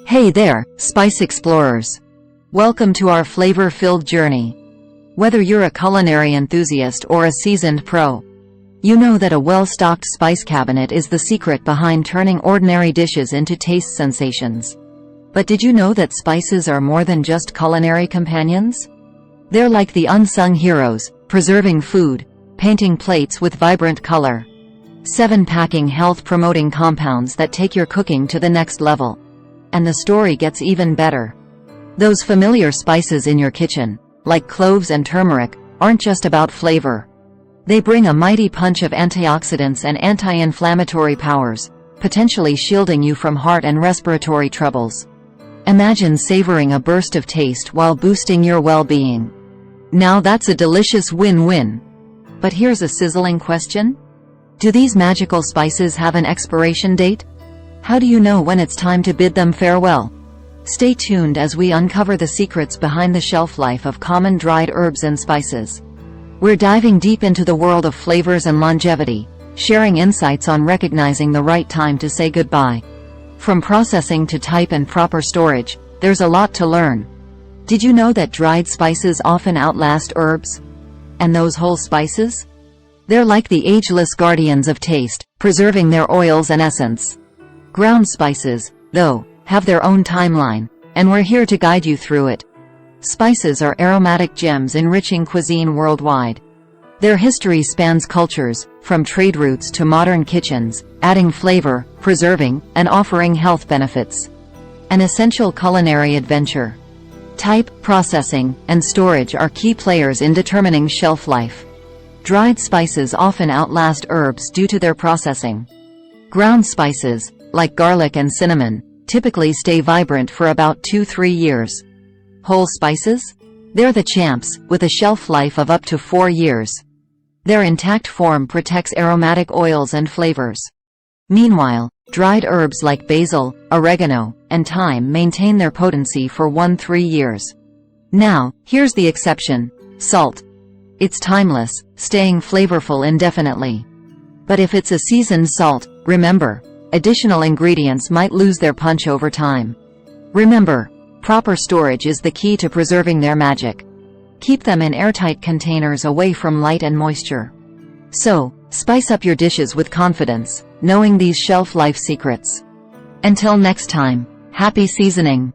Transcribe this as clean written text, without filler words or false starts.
Hey there, spice explorers! Welcome to our flavor-filled journey. Whether you're a culinary enthusiast or a seasoned pro, you know that a well-stocked spice cabinet is the secret behind turning ordinary dishes into taste sensations. But did you know that spices are more than just culinary companions? They're like the unsung heroes, preserving food, painting plates with vibrant color, packing health-promoting compounds that take your cooking to the next level. And the story gets even better. Those familiar spices in your kitchen, like cloves and turmeric, aren't just about flavor. They bring a mighty punch of antioxidants and anti-inflammatory powers, potentially shielding you from heart and respiratory troubles. Imagine savoring a burst of taste while boosting your well-being. Now that's a delicious win-win. But here's a sizzling question. Do these magical spices have an expiration date? How do you know when it's time to bid them farewell? Stay tuned as we uncover the secrets behind the shelf life of common dried herbs and spices. We're diving deep into the world of flavors and longevity, sharing insights on recognizing the right time to say goodbye. From processing to type and proper storage, there's a lot to learn. Did you know that dried spices often outlast herbs? And those whole spices? They're like the ageless guardians of taste, preserving their oils and essence. Ground spices, though, have their own timeline, and we're here to guide you through it. Spices are aromatic gems enriching cuisine worldwide. Their history spans cultures, from trade routes to modern kitchens, adding flavor, preserving, and offering health benefits. An essential culinary adventure. Type, processing, and storage are key players in determining shelf life. Dried spices often outlast herbs due to their processing. Ground spices, like garlic and cinnamon, typically stay vibrant for about 2-3 years. Whole spices? They're the champs, with a shelf life of up to 4 years. Their intact form protects aromatic oils and flavors. Meanwhile, dried herbs like basil, oregano, and thyme maintain their potency for 1-3 years. Now, here's the exception: salt. It's timeless, staying flavorful indefinitely. But if it's a seasoned salt, remember, additional ingredients might lose their punch over time. Remember, proper storage is the key to preserving their magic. Keep them in airtight containers away from light and moisture. So, spice up your dishes with confidence, knowing these shelf life secrets. Until next time, happy seasoning!